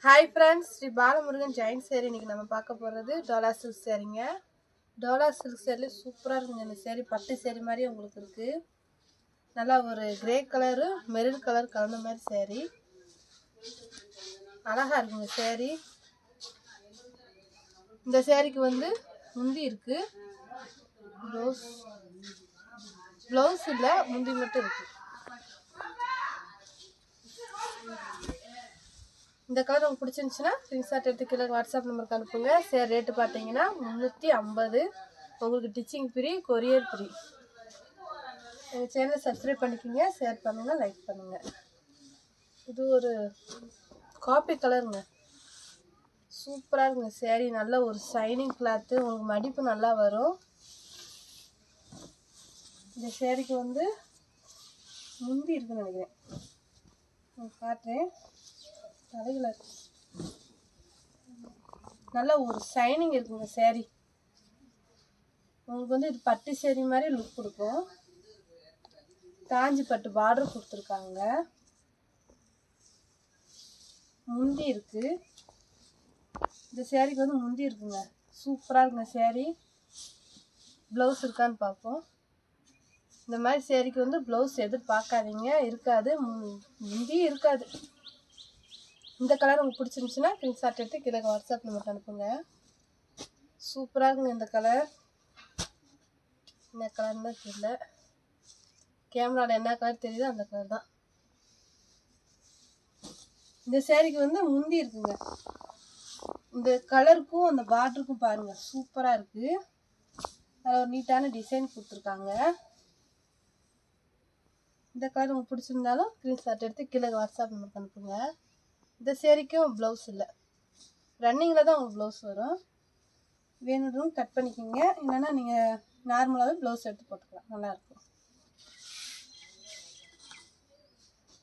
Hi friends, Sri Balamurugan Jain sari இன்றைக்கி நம்ம பார்க்க போகிறது டோலா சில்க் சேரீங்க. டோலா சில்க் சேரீ சூப்பராக இருக்குங்க. இந்த சேரீ பட்டு சேரீ மாதிரி உங்களுக்கு இருக்குது. நல்லா ஒரு கிரே கலரு மெரூன் கலர் கலந்த மாதிரி சேரீ, அழகாக இருக்குங்க சேரீ. இந்த சேரீக்கு வந்து முந்தி இருக்குது, ப்ளவுஸ் இல்லை, முந்தி மட்டும் இருக்குது. இந்த கலர் உங்களுக்கு பிடிச்சிருந்துச்சுன்னா ஸ்க்ரீன்ஷாட் எடுத்து கீழே வாட்ஸ்அப் நம்பருக்கு அனுப்புங்க. சரி, ரேட்டு பார்த்தீங்கன்னா 350. உங்களுக்கு டிச்சிங் ஃப்ரீ, கொரியர் ஃப்ரீ. எங்கள் சேனலை சப்ஸ்கிரைப் பண்ணிக்கோங்க, ஷேர் பண்ணுங்கள், லைக் பண்ணுங்கள். இது ஒரு காப்பி கலருங்க, சூப்பராக இருக்குங்க சேரீ. நல்ல ஒரு ஷைனிங் கிளாத்து, உங்களுக்கு மடிப்பு நல்லா வரும். இந்த சேரீக்கு வந்து முந்தி இருக்குன்னு நினைக்கிறேன், நான் காட்டுறேன். தலையில் நல்ல ஒரு ஷைனிங் இருக்குங்க சேரீ. உங்களுக்கு வந்து இது பட்டு சேரீ மாதிரி லுக் கொடுக்கும். காஞ்சி பட்டு பார்டர் கொடுத்துருக்காங்க, முந்தி இருக்குது. இந்த சேரீக்கு வந்து முந்தி இருக்குங்க, சூப்பராக இருக்குங்க சேரீ. ப்ளவுஸ் இருக்கான்னு பார்ப்போம். இந்த மாதிரி சேரீக்கு வந்து ப்ளவுஸ் எதிர்பார்க்காதீங்க, இருக்காது, முந்தி இருக்காது. இந்த கலர் உங்களுக்கு பிடிச்சிருந்துச்சுன்னா ஸ்க்ரீன்ஷாட் எடுத்து கீழே வாட்ஸ்அப் நம்பருக்கு அனுப்புங்க. சூப்பராக இருக்குங்க இந்த கலர். இந்த கலர் தான் தெரியல, கேமராவில் என்ன கலர் தெரியுதோ அந்த கலர் தான். இந்த சேரீக்கு வந்து முந்தி இருக்குங்க. இந்த கலருக்கும் அந்த பார்டருக்கும் பாருங்கள், சூப்பராக இருக்குது. அதில் ஒரு நீட்டான டிசைன் கொடுத்துருக்காங்க. இந்த கலர் உங்களுக்கு பிடிச்சிருந்தாலும் ஸ்க்ரீன்ஷாட் எடுத்து கீழே வாட்ஸ்அப் நம்பருக்கு அனுப்புங்க. இந்த சேரீக்கும் ப்ளவுஸ் இல்லை, ரன்னிங்கில் தான் உங்களுக்கு ப்ளவுஸ் வரும். வேணுன்றவங்க கட் பண்ணிக்கோங்க, இல்லைன்னா நீங்கள் நார்மலாகவே ப்ளவுஸ் எடுத்து போட்டுக்கலாம், நல்லாயிருக்கும்.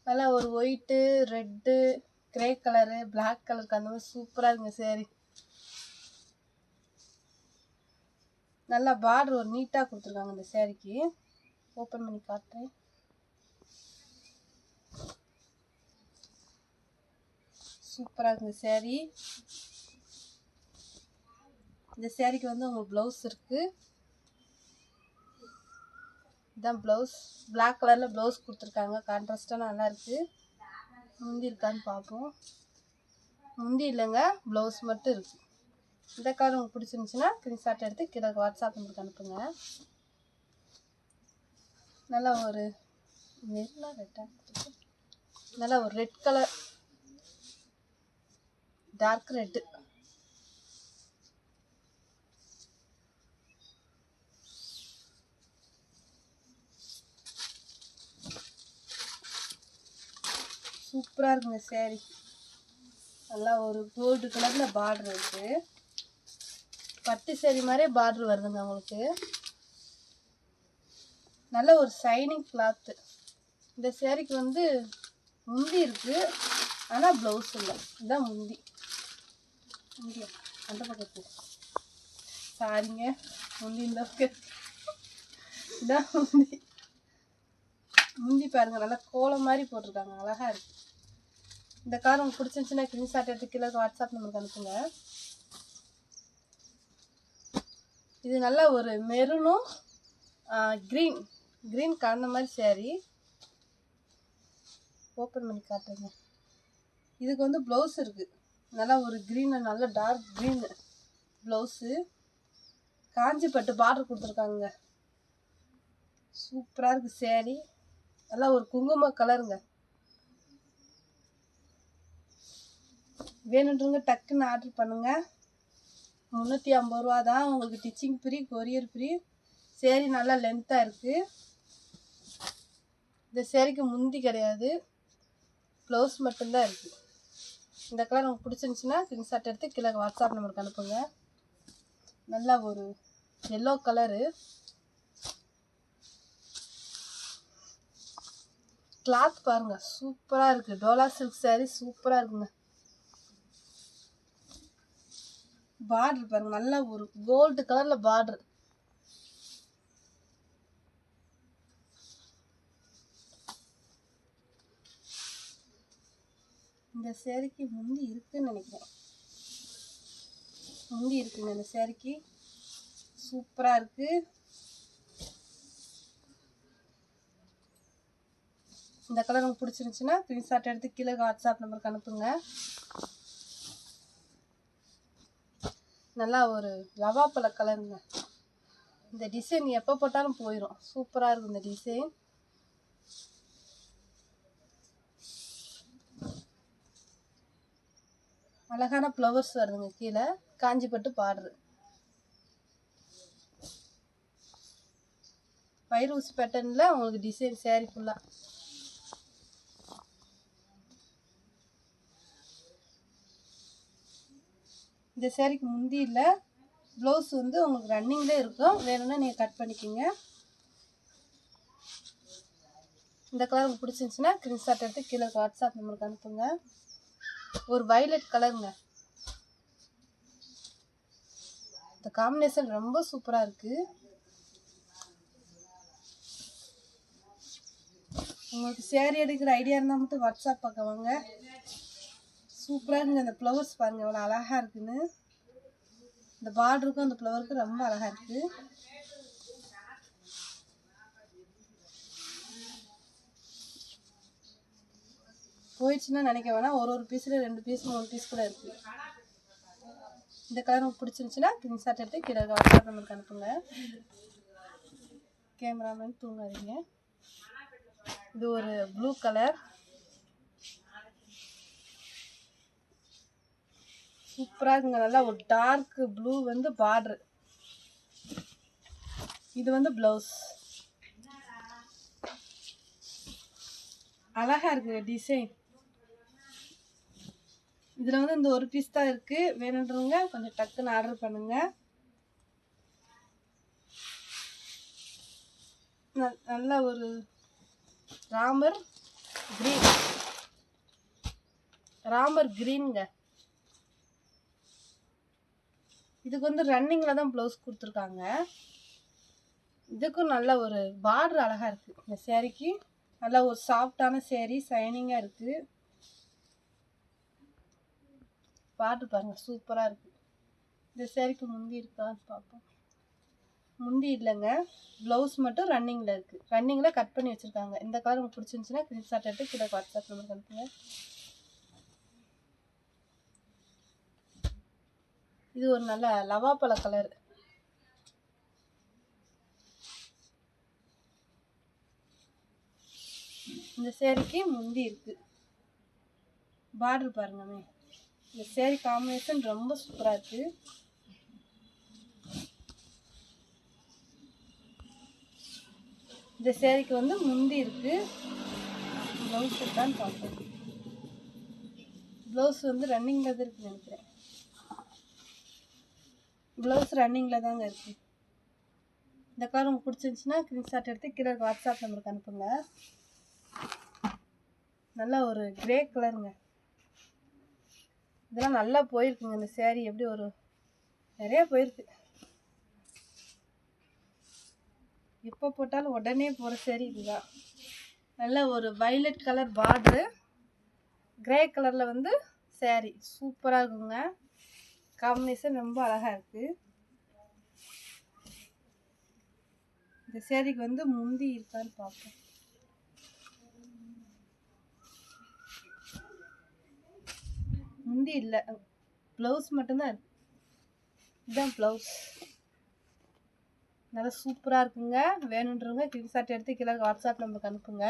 நல்லா ஒரு white, red, grey colour, black கலருக்கு அந்த மாதிரி சூப்பராக இருக்குங்க சேரீ. நல்லா பார்டர் ஒரு நீட்டாக கொடுத்துருக்காங்க இந்த சேரீக்கு. ஓப்பன் பண்ணி காட்டுறேன். சூப்பராக இருக்குங்க சேரீ. இந்த சேரீக்கு வந்து உங்களுக்கு ப்ளவுஸ் இருக்குது, இதுதான் ப்ளவுஸ். பிளாக் கலரில் ப்ளவுஸ் கொடுத்துருக்காங்க, கான்ட்ராஸ்டாக நல்லா இருக்குது. முந்தி இருக்கான்னு பார்ப்போம். முந்தி இல்லைங்க, ப்ளவுஸ் மட்டும் இருக்குது. இந்த கலர் உங்களுக்கு பிடிச்சிருந்துச்சுன்னா ஸ்க்ரீன்ஷாட் எடுத்து கீழே வாட்ஸ்அப் நம்பருக்கு அனுப்புங்க. நல்லா ஒரு நல்லா ஒரு ரெட் கலர், டார்க் ரெட்டு. சூப்பராக இருக்குங்க சேரீ. நல்லா ஒரு கோல்டு கலரில் பார்டர் இருக்குது, பட்டு சேரீ மாதிரியே பார்டர் வருதுங்க உங்களுக்கு. நல்ல ஒரு ஷைனிங் கிளாத்து. இந்த சேரீக்கு வந்து முந்தி இருக்குது, ஆனால் ப்ளவுஸ் இல்லை. இதுதான் முந்தி. முந்தி அந்த பக்கத்து சாரிங்க, முந்தி இந்த பக்கம் இதான் முந்தி. முந்தி பாருங்கள், நல்லா கோலம் மாதிரி போட்டிருக்காங்க, அழகாக இருக்குது. இந்த கார் உங்களுக்கு பிடிச்சிருந்துச்சுன்னா ஸ்க்ரீன்ஷாட் எடுத்து கீழே வாட்ஸ்அப் நம்பருக்கு அனுப்புங்க. இது நல்லா ஒரு மெரூனும் க்ரீன் கலந்த மாதிரி சேரீ. ஓப்பன் பண்ணி காட்டுங்க. இதுக்கு வந்து ப்ளவுஸ் இருக்குது, நல்லா ஒரு க்ரீனு, நல்ல டார்க் க்ரீனு ப்ளவுஸு. காஞ்சி பட்டு பார்டர் கொடுத்துருக்காங்க, சூப்பராக இருக்குது சேரீ. நல்லா ஒரு குங்கும கலருங்க. வேணுன்றவங்க டக்குன்னு ஆர்டர் பண்ணுங்கள். 350 ரூபா தான். உங்களுக்கு ditching free, courier free. Sari நல்லா லென்த்தாக இருக்குது. இந்த சேரீக்கு முந்தி கிடையாது, ப்ளவுஸ் மட்டும்தான் இருக்குது. இந்த கலர் உங்களுக்கு பிடிச்சிருந்துச்சுன்னா ஸ்க்ரீன்ஷாட் எடுத்து கீழே வாட்ஸ்அப் நம்பருக்கு அனுப்புங்க. நல்லா ஒரு எல்லோ கலரு, கிளாத் பாருங்கள், சூப்பராக இருக்குது. டோலா சில்க் சேரீ சூப்பராக இருக்குங்க. பார்டர் பாருங்கள், நல்லா ஒரு கோல்டு கலரில் பார்டர். இந்த சேரீக்கு முந்தி இருக்குன்னு நினைக்கிறேன். முந்தி இருக்குங்க இந்த சேரீக்கு. சூப்பராக இருக்குது. இந்த கலர் உங்களுக்கு பிடிச்சிருந்துச்சுன்னா ஸ்க்ரீன்ஷாட் எடுத்து கீழே வாட்ஸ்அப் நம்பருக்கு அனுப்புங்க. நல்லா ஒரு லவாப்பழ கலருங்க. இந்த டிசைன் எப்போ போட்டாலும் போயிடும். சூப்பராக இருக்கும் இந்த டிசைன். அழகான ஃப்ளவர்ஸ் வருதுங்க கீழே. காஞ்சிப்பட்டு பார்டர். வைரூசி பேட்டர்னில் உங்களுக்கு டிசைன் சேரீ ஃபுல்லாக. இந்த சேரீக்கு முந்தி இல்லை, ப்ளவுஸ் வந்து உங்களுக்கு ரன்னிங்லேயே இருக்கும். வேணும்னா நீங்கள் கட் பண்ணிக்கோங்க. இந்த கலர் உங்களுக்கு பிடிச்சிருந்துச்சுன்னா ஸ்க்ரீன்ஷாட் எடுத்து கீழே வாட்ஸ்அப் நம்பருக்கு அனுப்புங்க. ஒரு வைலட் கலருங்க. இந்த காம்பினேஷன் ரொம்ப சூப்பராக இருக்குது. உங்களுக்கு சேரீ எடுக்கிற ஐடியா இருந்தால் மட்டும் வாட்ஸ்அப் பார்க்க வாங்க. சூப்பராக இருக்குங்க. இந்த ஃப்ளவர்ஸ் பாருங்கள் எவ்வளோ அழகாக இருக்குன்னு. இந்த பார்டருக்கும் அந்த ஃப்ளவருக்கும் ரொம்ப அழகாக இருக்குது. போயிடுச்சுன்னா நினைக்க வேணாம். ஒரு பீஸில் 2 பீஸ் 3 பீஸ் கூட இருக்குது. இந்த கலர் உங்களுக்கு பிடிச்சிருந்துச்சுன்னா ஸ்க்ரீன்ஷாட் எடுத்து கீழே வாட்ஸ்அப் நம்பருக்கு அனுப்புங்க. கேமராமேன் தூங்காதீங்க. இது ஒரு ப்ளூ கலர். சூப்பராக இருக்குங்க. நல்லா ஒரு டார்க் ப்ளூ வந்து பார்டரு. இது வந்து ப்ளவுஸ். அழகாக இருக்குது டிசைன். இதில் வந்து இந்த ஒரு பீஸ் தான் இருக்குது. வேணுன்றவங்க கொஞ்சம் டக்குன்னு ஆர்டர் பண்ணுங்கள். நல்ல ஒரு ராமர் கிரீனுங்க. இதுக்கு வந்து ரன்னிங்கில் தான் ப்ளவுஸ் கொடுத்துருக்காங்க. இதுக்கும் நல்ல ஒரு பார்டர் அழகாக இருக்குது. இந்த சேரீக்கு நல்ல ஒரு சாஃப்டான சேரீ, ஷைனிங்காக இருக்குது. பார்டர் பாருங்கள் சூப்பராக இருக்குது. இந்த சேரீக்கு முந்தி இருக்கான்னு பார்ப்போம். முந்தி இல்லைங்க, ப்ளவுஸ் மட்டும் ரன்னிங்கில் இருக்குது. ரன்னிங்கில் கட் பண்ணி வச்சுருக்காங்க. இந்த கலர் உங்களுக்கு பிடிச்சிருந்துச்சுன்னா ஸ்க்ரீன்ஷாட் எடுத்து கீழே வாட்ஸ்அப் நம்பருக்கு அனுப்புங்க. இது ஒரு நல்ல லவாப்பழ கலர். இந்த சேரீக்கு முந்தி இருக்குது. பார்டர் பாருங்கமே. இந்த சேரீ காம்பினேஷன் ரொம்ப சூப்பராக இருக்குது. இந்த சேரீக்கு வந்து முந்தி இருக்குது. ப்ளவுஸ் இருக்கான்னு பார்ப்போம். ப்ளவுஸ் வந்து ரன்னிங்கில் தான் இருக்குன்னு நினைக்கிறேன். ப்ளவுஸ் ரன்னிங்கில் தாங்க இருக்குது. இந்த கலர் உங்களுக்கு பிடிச்சிருந்துச்சுன்னா ஸ்க்ரீன்ஷாட் எடுத்து கீழே வாட்ஸ்அப் நம்பருக்கு அனுப்புங்க. நல்லா ஒரு கிரே கலருங்க. இதெல்லாம் நல்லா போயிருக்குங்க. இந்த சேரீ எப்படி ஒரு நிறையா போயிருக்கு. எப்போ போட்டாலும் உடனே போகிற சேரீ இதுதான். நல்ல ஒரு வைலட் கலர் பார்டரு, கிரே கலரில் வந்து சேரீ சூப்பராக இருக்குங்க. காம்பினேஷன் ரொம்ப அழகாக இருக்குது. இந்த சேரீக்கு வந்து முந்தி இருக்கான்னு பார்ப்போம். முந்தி இல்லை, ப்ளவுஸ் மட்டும்தான் இருக்கு. இதுதான் ப்ளவுஸ். நல்லா சூப்பராக இருக்குங்க. வேணுன்றவங்க ஸ்க்ரீன்ஷாட் எடுத்து கீழே வாட்ஸ்அப் நம்பருக்கு அனுப்புங்க.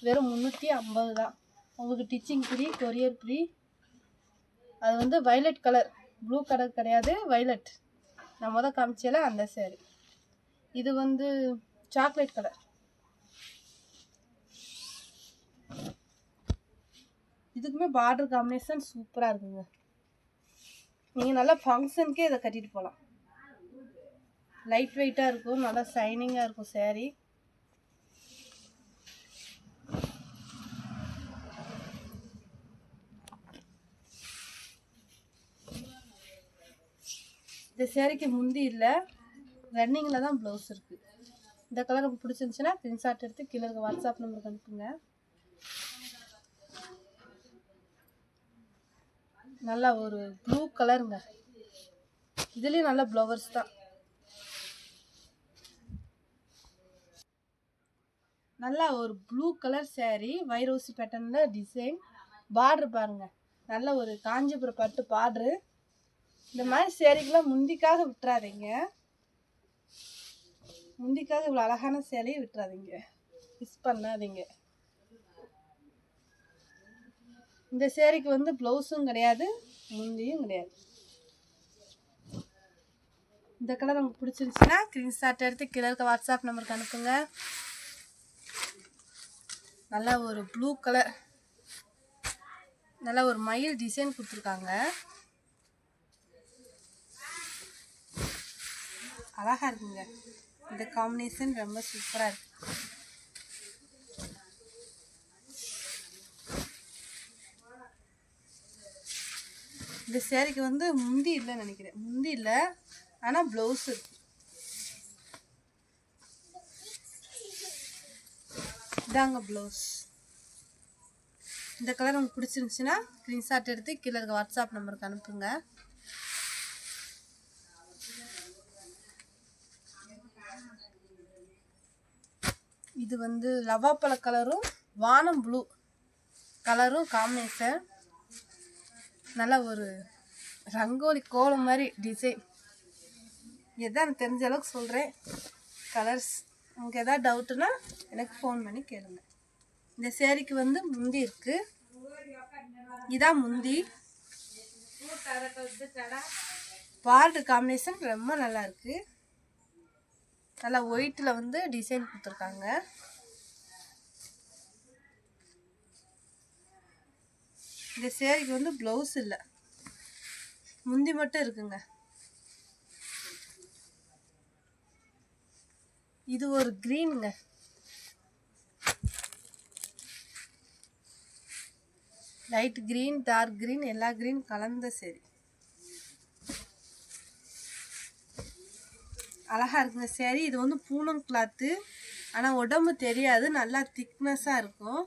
வெறும் 350 தான். உங்களுக்கு டிச்சிங் ஃப்ரீ, கொரியர் ஃப்ரீ. அது வந்து வைலட் கலர், ப்ளூ கலர் கிடையாது, வைலட். நான் முதல் காமிச்சேல அந்த சேரீ. இது வந்து சாக்லேட் கலர். இதுக்குமே பார்டர் காம்பினேஷன் சூப்பராக இருக்குங்க. நீங்கள் நல்லா ஃபங்க்ஷனுக்கே இதை கட்டிட்டு போகலாம். லைட் வெயிட்டாக இருக்கும், நல்லா ஷைனிங்காக இருக்கும் சேரீ. இந்த சேரீக்கு முந்தி இல்லை, ரன்னிங்கில் தான் ப்ளவுஸ் இருக்குது. இந்த கலர் உங்களுக்கு பிடிச்சிருந்துச்சுன்னா ஸ்க்ரீன்ஷாட் எடுத்து கீழே வாட்ஸ்அப் நம்பருக்கு அனுப்புங்க. நல்லா ஒரு ப்ளூ கலருங்க. இதுலேயும் நல்ல ப்ளவர்ஸ் தான். நல்லா ஒரு ப்ளூ கலர் saree, வைரோசி பேட்டர்னில் டிசைன். பார்டர் பாருங்கள், நல்ல ஒரு காஞ்சிபுரம் பட்டு பார்டரு. இந்த மாதிரி சேரீக்கெலாம் முந்திக்காக விட்டுறாதீங்க. முந்திக்காக இவ்வளோ அழகான சேலையை விட்டுறாதீங்க, மிஸ் பண்ணாதீங்க. இந்த சேரீக்கு வந்து ப்ளவுஸும் கிடையாது, முந்தியும் கிடையாது. இந்த கலர் உங்களுக்கு பிடிச்சிருந்துச்சுன்னா ஸ்க்ரீன்ஷாட் எடுத்து கீழே இருக்க வாட்ஸ்அப் நம்பருக்கு அனுப்புங்க. நல்லா ஒரு ப்ளூ கலர், நல்லா ஒரு மயில் டிசைன் கொடுத்துருக்காங்க. அழகாக இருக்குங்க. இந்த காம்பினேஷன் ரொம்ப சூப்பராக இருக்கு. இந்த சேரீக்கு வந்து முந்தி இல்லைன்னு நினைக்கிறேன். முந்தி இல்லை, ஆனால் ப்ளவுஸ் இருக்கு. இதாங்க ப்ளவுஸ். இந்த கலர் உங்களுக்கு பிடிச்சிருந்துச்சுன்னா ஸ்க்ரீன்ஷாட் எடுத்து கீழே இருக்க வாட்ஸ்அப் நம்பருக்கு அனுப்புங்க. இது வந்து லவாப்பழ கலரும் வானம் ப்ளூ கலரும் காம்பினேஷன். நல்லா ஒரு ரங்கோலி கோலம் மாதிரி டிசைன். எதான் எனக்கு தெரிஞ்ச அளவுக்கு சொல்கிறேன். கலர்ஸ் உங்களுக்கு எதாவது டவுட்டுன்னா எனக்கு ஃபோன் பண்ணி கேளுங்க. இந்த சேரீக்கு வந்து முந்தி இருக்குது. இதான் முந்தி. பார்டர் காம்பினேஷன் ரொம்ப நல்லா இருக்குது. நல்லா ஒயிட்டில் வந்து டிசைன் கொடுத்துருக்காங்க. இந்த சேரீக்கு வந்து ப்ளவுஸ் இல்லை, முந்தி மட்டும் இருக்குங்க. இது ஒரு க்ரீனுங்க. லைட் க்ரீன், டார்க் க்ரீன், எல்லா க்ரீன் கலந்த சேரீ. அழகாக இருக்குங்க சேரீ. இது வந்து பூனம் கிளாத்து, ஆனால் உடம்பு தெரியாது, நல்லா திக்னஸாக இருக்கும்.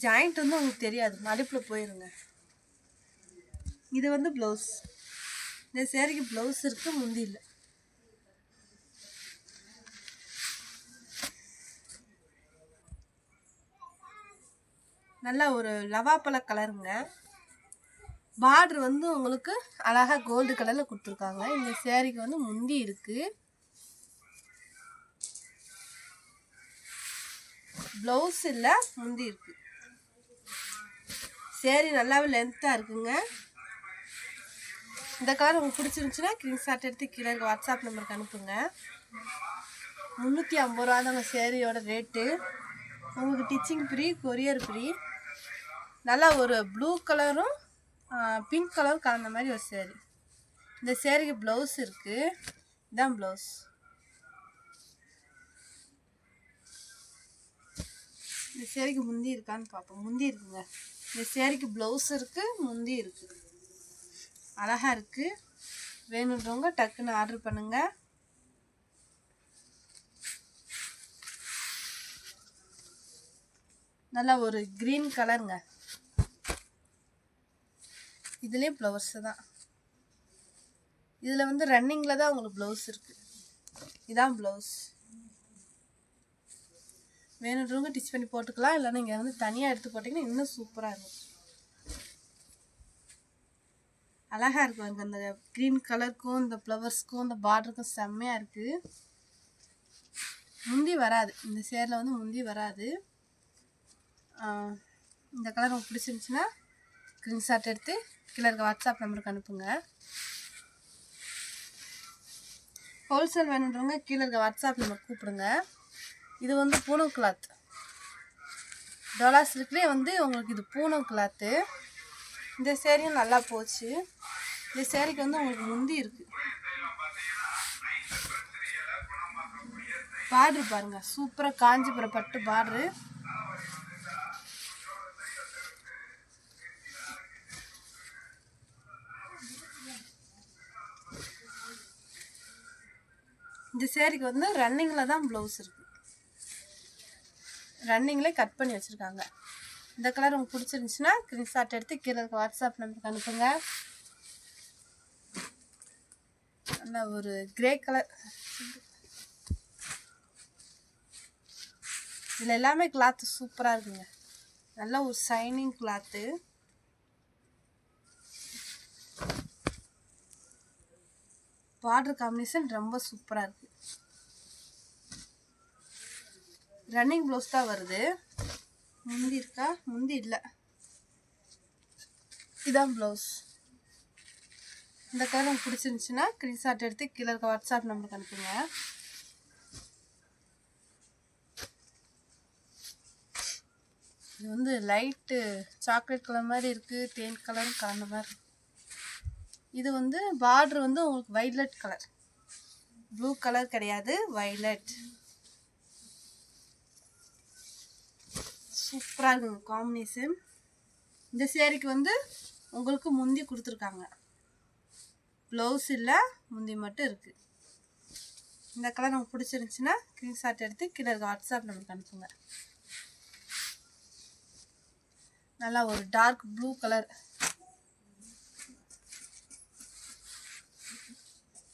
ஜாயிண்ட் வந்து உங்களுக்கு தெரியாது, மடிப்பில் போயிருங்க. இது வந்து ப்ளவுஸ். இந்த சேரீக்கு ப்ளவுஸ் இருக்குது, முந்தி இல்லை. நல்லா ஒரு லவாப்பழ கலருங்க. பார்டர் வந்து உங்களுக்கு அழகாக கோல்டு கலரில் கொடுத்துருக்காங்க. இந்த சேரீக்கு வந்து முந்தி இருக்குது, ப்ளவுஸ் இல்லை, முந்தி இருக்குது. சேரீ நல்லாவே லென்த்தாக இருக்குங்க. இந்த கலர் உங்களுக்கு பிடிச்சிருந்துச்சுன்னா ஸ்க்ரீன்ஷாட் எடுத்து கீழே இருக்க வாட்ஸ்அப் நம்பருக்கு அனுப்புங்க. 350 ரூபா தாங்க சேரீயோட ரேட்டு. உங்களுக்கு டிச்சிங் ஃப்ரீ, கொரியர் ஃப்ரீ. நல்லா ஒரு ப்ளூ கலரும் பிங்க் கலரும் கலந்த மாதிரி ஒரு சேரீ. இந்த சேரீக்கு ப்ளவுஸ் இருக்குது. இதுதான் ப்ளவுஸ். இந்த சேரீக்கு முந்தி இருக்கான்னு பார்ப்போம். முந்தி இருக்குங்க. இந்த சேரீக்கு ப்ளவுஸ் இருக்குது, முந்தி இருக்குது. அழகாக இருக்குது. வேணுன்றவங்க டக்குன்னு ஆர்டர் பண்ணுங்கள். நல்லா ஒரு க்ரீன் கலருங்க. இதுலேயும் ப்ளவுஸு தான். இதில் வந்து ரன்னிங்கில் தான் உங்களுக்கு ப்ளவுஸ் இருக்குது. இதான் ப்ளவுஸ். வேணுன்றவங்க டிச் பண்ணி போட்டுக்கலாம், இல்லைன்னா நீங்கள் வந்து தனியாக எடுத்து போட்டிங்கன்னா இன்னும் சூப்பராக இருக்கும். அழகாக இருக்கும். எனக்கு அந்த க்ரீன் கலருக்கும் இந்த ஃப்ளவர்ஸ்க்கும் இந்த பார்டருக்கும் செம்மையாக இருக்குது. முந்தி வராது, இந்த சேரில் வந்து முந்தி வராது. இந்த கலர் உங்களுக்கு பிடிச்சிருந்துச்சுன்னா ஸ்க்ரீன்ஷாட் எடுத்து கீழே இருக்க வாட்ஸ்அப் நம்பருக்கு அனுப்புங்க. ஹோல்சேல் வேணுன்றவங்க கீழே இருக்க வாட்ஸ்அப் நம்பர் கூப்பிடுங்க. இது வந்து பூனம் கிளாத். டோலா சில்க்லேயே வந்து உங்களுக்கு இது பூனம் கிளாத்து. இந்த சேரீயும் நல்லா போச்சு. இந்த சேரீக்கு வந்து உங்களுக்கு முந்தி இருக்குது. பார்டர் பாருங்கள், சூப்பராக காஞ்சிபுரம் பட்டு பார்டரு. இந்த சேரீக்கு வந்து ரன்னிங்கில் தான் ப்ளவுஸ் இருக்குது, ரன்னிங்லேயே கட் பண்ணி வச்சுருக்காங்க. இந்த கலர் உங்களுக்கு பிடிச்சிருந்துச்சுன்னா ஸ்க்ரீன்ஷாட் எடுத்து கீழே இருக்க வாட்ஸ்அப் நம்பருக்கு அனுப்புங்க. நல்ல ஒரு கிரே கலர், இதில் எல்லாமே கிளாத்து சூப்பராக இருக்குங்க. நல்ல ஒரு ஷைனிங் கிளாத்து. பார்டர் காம்பினேஷன் ரொம்ப சூப்பராக இருக்குது. ரன்னிங் ப்ளவுஸ் தான் வருது. முந்தி இருக்கா? முந்தி இல்லை, இதான் ப்ளவுஸ். இந்த கலர் உங்களுக்கு பிடிச்சிருந்துச்சுன்னா ஸ்க்ரீன்ஷாட் எடுத்து கீழே இருக்க வாட்ஸ்அப் நம்பருக்கு அனுப்புங்க. இது வந்து லைட்டு சாக்லேட் கலர் மாதிரி இருக்குது, தேன் கலரும் கலந்த மாதிரி இருக்குது. இது வந்து பார்டர் வந்து உங்களுக்கு வைலட் கலர், ப்ளூ கலர் கிடையாது, வைலட். சூப்பராக இருக்குங்க காம்பினேஷன். இந்த சேரீக்கு வந்து உங்களுக்கு முந்தி கொடுத்துருக்காங்க, ப்ளவுஸ் இல்லை, முந்தி மட்டும் இருக்குது. இந்த கலர் உங்களுக்கு பிடிச்சிருந்துச்சுன்னா ஸ்க்ரீன்ஷாட் எடுத்து கீழே இருக்க வாட்ஸ்அப் நம்பருக்கு அனுப்புங்க. நல்லா ஒரு டார்க் ப்ளூ கலர்.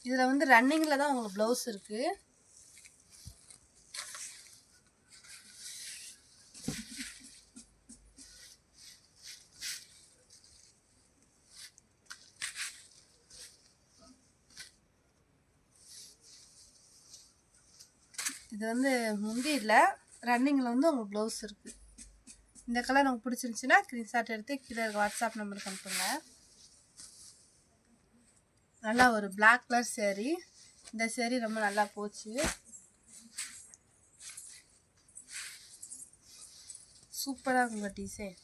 இதில் வந்து ரன்னிங்கில் தான் உங்களுக்கு ப்ளவுஸ் இருக்குது. இது வந்து முந்தி இல்லை, ரன்னிங்கில் வந்து உங்களுக்கு ப்ளவுஸ் இருக்குது. இந்த கலர் உங்களுக்கு பிடிச்சிருந்துச்சுன்னா ஸ்க்ரீன்ஷாட் எடுத்து கீழே இருக்க வாட்ஸ்அப் நம்பருக்கு அனுப்புங்க. நல்லா ஒரு பிளாக் கலர் சேரீ. இந்த சேரீ ரொம்ப நல்லா போச்சு, சூப்பராக இருக்குங்க டிசைன்.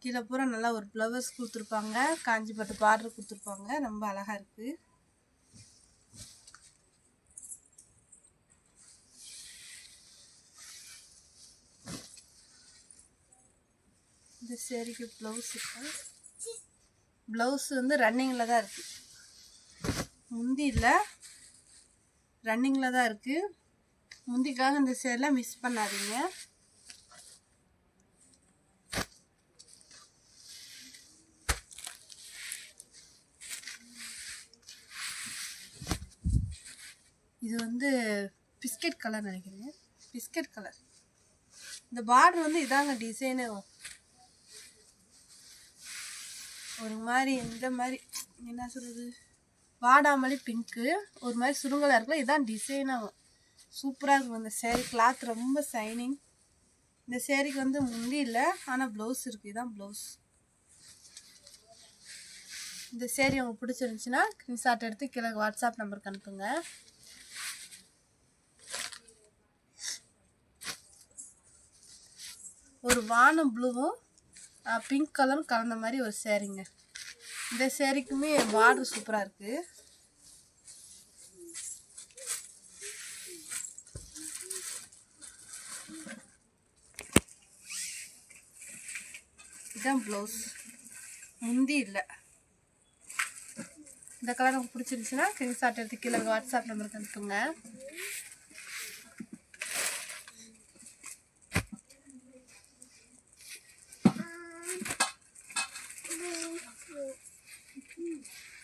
கீழே பூரா நல்லா ஒரு ஃப்ளவர்ஸ் கொடுத்துருப்பாங்க, காஞ்சிப்பட்டு பார்டர் கொடுத்துருப்பாங்க, ரொம்ப அழகாக இருக்குது. இந்த சேரீக்கு ப்ளவுஸ் இருக்கு, ப்ளவுஸ் வந்து ரன்னிங்கில் தான் இருக்குது, முந்தி இல்லை, ரன்னிங்கில் தான் இருக்குது. முந்திக்காக இந்த சேரீலாம் மிஸ் பண்ணாதீங்க. இது வந்து பிஸ்கட் கலர் நினைக்கிறேன், பிஸ்கட் கலர். இந்த பார்டர் வந்து இதாங்க டிசைனு, ஒரு மாதிரி இந்த மாதிரி என்ன சொல்கிறது, வாடாமல்லி பிங்க்கு, ஒரு மாதிரி சுருங்கலாக இருக்குல்ல, இதான் டிசைனாகும். சூப்பராக இருக்கும். இந்த சேரீ கிளாத் ரொம்ப ஷைனிங். இந்த சேரீக்கு வந்து முந்தி இல்லை, ஆனால் ப்ளவுஸ் இருக்குது, இதான் ப்ளவுஸ். இந்த சேரீ உங்களுக்கு பிடிச்சிருந்துச்சுன்னா ஸ்க்ரீன்ஷாட் எடுத்து கீழே வாட்ஸ்அப் நம்பருக்கு அனுப்புங்க. ஒரு வானம் ப்ளூவும் பிங்க் கலரும் கலந்த மாதிரி ஒரு சேரீங்க. இந்த சேரீக்குமே பார்டர் சூப்பராக இருக்குது. இதுதான் ப்ளவுஸ், முந்தி இல்லை. இந்த கலர் உங்களுக்கு பிடிச்சிருந்துச்சுன்னா ஸ்க்ரீன்ஷாட் எடுத்து கீழே வாட்ஸ்அப் நம்பருக்கு அனுப்புங்க.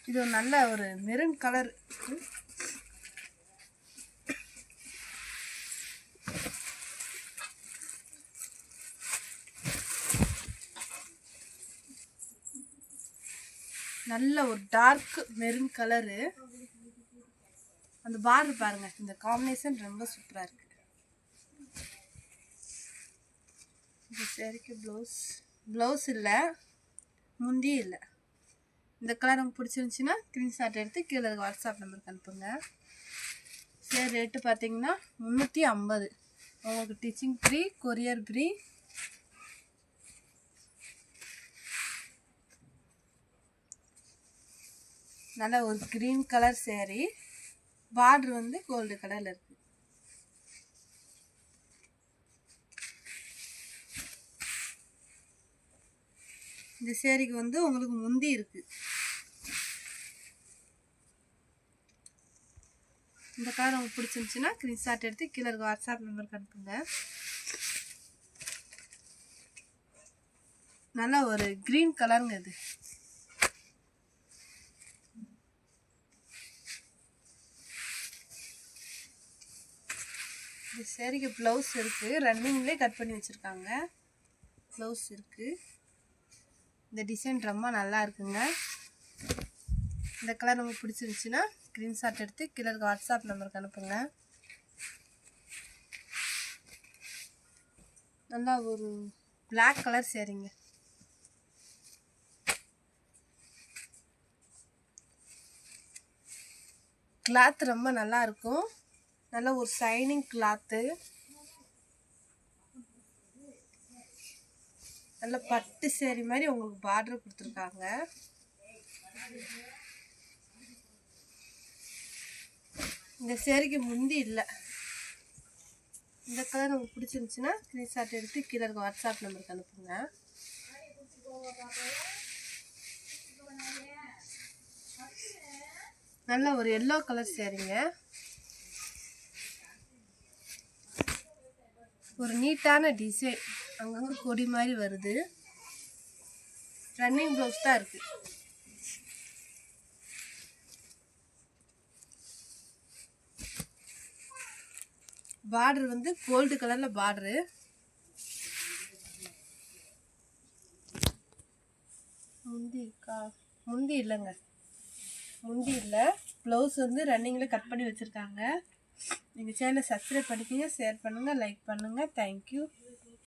இது ஒரு நல்ல ஒரு மெரூன் கலர். நல்ல ஒரு டார்க் மெரூன் கலரு. அந்த பார்டர் பாருங்க, இந்த காம்பினேஷன் ரொம்ப சூப்பராக இருக்கு. இந்த சேரீக்கு ப்ளவுஸ் இல்லை, முந்தி இல்லை. இந்த கலர் உங்களுக்கு பிடிச்சிருந்துச்சின்னா ஸ்க்ரீன்ஷாட் எடுத்து கீழே வாட்ஸ்அப் நம்பருக்கு அனுப்புங்க. சரி, ரேட்டு பார்த்தீங்கன்னா 350. உங்களுக்கு டீச்சிங் ஃப்ரீ, கொரியர் ஃப்ரீ. நல்ல ஒரு க்ரீன் கலர் சேரீ, பார்டர் வந்து கோல்டு கலரில் இருக்குது. இந்த சேரீக்கு வந்து உங்களுக்கு முந்தி இருக்குது. இந்த கலர் உங்களுக்கு பிடிச்சிருந்துச்சுன்னா ஸ்க்ரீன்ஷாட் எடுத்து கீழே இருக்க வாட்ஸ்அப் நம்பருக்கு அனுப்புங்க. நல்லா ஒரு க்ரீன் கலருங்க இது. இந்த சேரீக்கு ப்ளவுஸ் இருக்குது, ரன்னிங்லேயே கட் பண்ணி வச்சுருக்காங்க. ப்ளவுஸ் இருக்குது. இந்த டிசைன் ரொம்ப நல்லா இருக்குங்க. இந்த கலர் உங்களுக்கு பிடிச்சிருந்துச்சுன்னா ஸ்க்ரீன்ஷாட் எடுத்து கீழே இருக்க வாட்ஸ்அப் நம்பருக்கு அனுப்புங்க. நல்லா ஒரு பிளாக் கலர் சேரீங்க. கிளாத் ரொம்ப நல்லா இருக்கும். நல்ல ஒரு ஷைனிங் கிளாத்து. நல்ல பட்டு சேரீ மாதிரி உங்களுக்கு பார்டர் கொடுத்துருக்காங்க. இந்த சேரீக்கு முந்தி இல்லை. இந்த கலர் உங்களுக்கு பிடிச்சிருந்துச்சுன்னா ஸ்க்ரீன்ஷாட் எடுத்து கீழே இருக்க வாட்ஸ்அப் நம்பருக்கு அனுப்புங்க. நல்ல ஒரு எல்லோ கலர் சேரீங்க. ஒரு நீட்டான டிசைன், அங்கங்கே கொடி மாதிரி வருது. ரன்னிங் ப்ளவுஸ் தான் இருக்குது. பார்டர் வந்து கோல்டு கலரில் பார்டரு. முந்தி இருக்கா? முந்தி இல்லைங்க, முந்தி இல்லை. ப்ளவுஸ் வந்து ரன்னிங்கில் கட் பண்ணி வச்சுருக்காங்க. எங்கள் சேனலை சப்ஸ்கிரைப் பண்ணிக்கோங்க, ஷேர் பண்ணுங்கள், லைக் பண்ணுங்கள். தேங்க்யூ.